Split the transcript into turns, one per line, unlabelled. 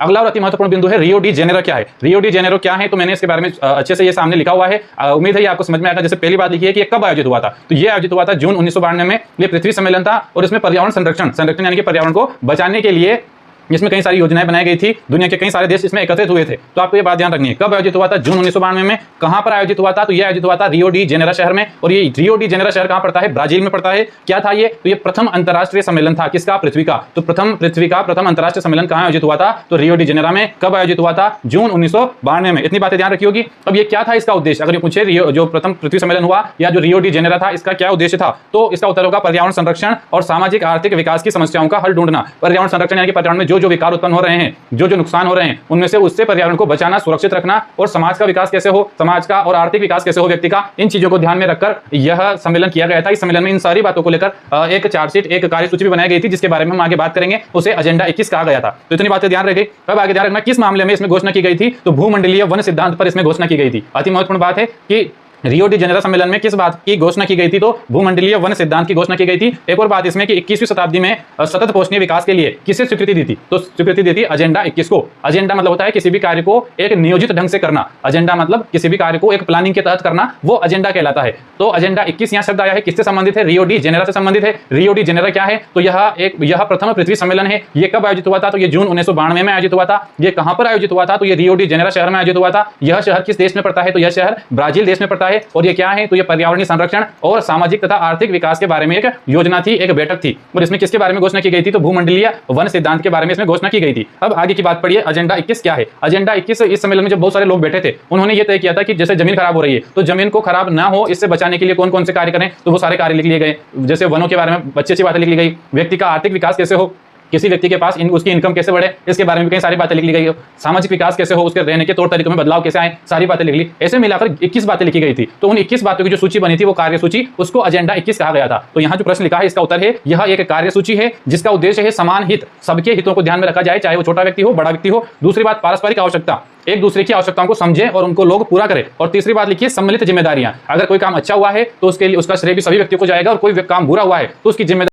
अगला और अति महत्वपूर्ण बिंदु है रियो डी जेनेरो क्या है। रियो डी जेनेरो क्या है, तो मैंने इसके बारे में अच्छे से ये सामने लिखा हुआ है, उम्मीद है ये आपको समझ में आएगा। जैसे पहली बात लिखी है कि ये कब आयोजित हुआ था, तो ये आयोजित हुआ था जून 1992 में। ये पृथ्वी सम्मेलन था और इसमें पर्यावरण संरक्षण यानी कि पर्यावरण को बचाने के लिए इसमें कई सारी योजनाएं बनाई गई थी। दुनिया के कई सारे देश इसमें एकत्रित हुए थे। तो आपको ये बात ध्यान रखनी है, कब आयोजित हुआ था, जून 1992 में। कहां पर आयोजित हुआ था, तो ये आयोजित हुआ था रियो डी जेनेरो शहर में। और ये रियो डी जेनेरो शहर कहां पड़ता है, ब्राजील में पड़ता है। क्या था ये, तो ये प्रथम अंतरराष्ट्रीय सम्मेलन था, किसका, पृथ्वी का। तो पृथ्वी का प्रथम अंतरराष्ट्रीय सम्मेलन कहां आयोजित हुआ था, तो रियो डी जेनेरो में। कब आयोजित हुआ था, जून 1992 में। इतनी बातें ध्यान रखी होगी। अब ये क्या था इसका उद्देश्य, अगर ये पूछे रियो जो प्रथम पृथ्वी सम्मेलन हुआ या जो रियो डी जेनेरो था, इसका क्या उद्देश्य था, तो इसका उत्तर होगा पर्यावरण संरक्षण और सामाजिक आर्थिक विकास की समस्याओं का हल ढूंढना। पर्यावरण संरक्षण यानी कि पर्यावरण में जो विकार उत्पन्न हो रहे हैं, जो नुकसान हो रहे हैं, उनमें से उससे पर्यावरण को बचाना, सुरक्षित रखना, और समाज का विकास कैसे हो, समाज का और आर्थिक विकास कैसे हो व्यक्ति का, इन चीजों को ध्यान में रखकर यह सम्मेलन किया गया था। इस सम्मेलन में इन सारी बातों को लेकर एक चार्जशीट, एक कार्यसूची भी बनाई गई थी, जिसके बारे में हम आगे बात करेंगे। उसे एजेंडा 21 कहा गया था। तो इतनी बातें ध्यान रखें। अब आगे ध्यान रखना किस मामले में इसमें घोषणा की गई थी, तो भूमंडलीय वन सिद्धांत पर इसमें घोषणा की गई थी। अति महत्वपूर्ण बात है कि रियो डी जेनेरो सम्मेलन में किस बात की घोषणा की गई थी, तो भूमंडलीय वन सिद्धांत की घोषणा की गई थी। एक और बात इसमें कि 21वीं शताब्दी में सतत पोषणीय विकास के लिए किसे स्वीकृति दी थी, तो स्वीकृति दी थी एजेंडा 21 को। एजेंडा मतलब होता है किसी भी कार्य को एक नियोजित ढंग से करना। एजेंडा मतलब किसी भी कार्य को एक प्लानिंग के तहत करना, वो एजेंडा कहलाता है। तो एजेंडा 21 यहाँ शब्द आया है, किससे संबंधित है, रियो डी जेनेरो से संबंधित है। रियो डी जेनेरो क्या है, तो यह प्रथम पृथ्वी सम्मेलन है। ये कब आयोजित हुआ था, तो ये जून 1992 में आयोजित हुआ था। ये कहां पर आयोजित हुआ था, तो ये रियो डी जेनेरो शहर में आयोजित हुआ था। यह शहर किस देश में पड़ता है, तो यह शहर ब्राजील देश में पड़ता है। और ये क्या है, तो ये पर्यावरणीय संरक्षण और सामाजिक तथा आर्थिक विकास के बारे में एक योजना थी, एक बैठक थी। और इसमें किसके बारे में घोषणा की गई थी, तो भूमंडलीय वन सिद्धांत के बारे में इसमें घोषणा की गई थी। अब आगे की बात पढ़िए, एजेंडा 21 क्या है। एजेंडा 21 इस सम्मेलन में जब बहुत सारे लोग बैठे थे, उन्होंने ये तय किया था कि जैसे जमीन खराब हो रही है, तो जमीन को खराब ना हो इससे बचाने के लिए कौन कौन से कार्य करें, तो वो सारे कार्य लिख लिए गए। जैसे वनों के बारे में अच्छी अच्छी बातें लिख ली गई, व्यक्ति का आर्थिक विकास कैसे हो, किसी व्यक्ति के पास उसकी इनकम कैसे बढ़े, इसके बारे में कई सारी बातें लिख ली गई। सामाजिक विकास कैसे हो, उसके रहने के तौर तरीकों में बदलाव कैसे आए, सारी बातें लिख ली। ऐसे मिलाकर 21 बातें लिखी गई थी। तो उन 21 बातों की जो सूची बनी थी, वो कार्यसूची, उसको एजेंडा 21 कहा गया था। तो यहाँ जो प्रश्न लिखा है, इसका उत्तर है यह एक कार्यसूची है जिसका उद्देश्य है समान हित, सबके हितों को ध्यान में रखा जाए, चाहे वो छोटा व्यक्ति हो, बड़ा व्यक्ति हो। दूसरी बात, पारस्परिक आवश्यकता, एक दूसरे की आवश्यकताओं को समझे और उनको लोग पूरा करें। और तीसरी बात लिखिए, सम्मिलित जिम्मेदारियां, अगर कोई काम अच्छा हुआ है तो उसके लिए उसका श्रेय भी सभी व्यक्तियों को जाएगा, और कोई काम बुरा हुआ है तो उसकी जिम्मेदारी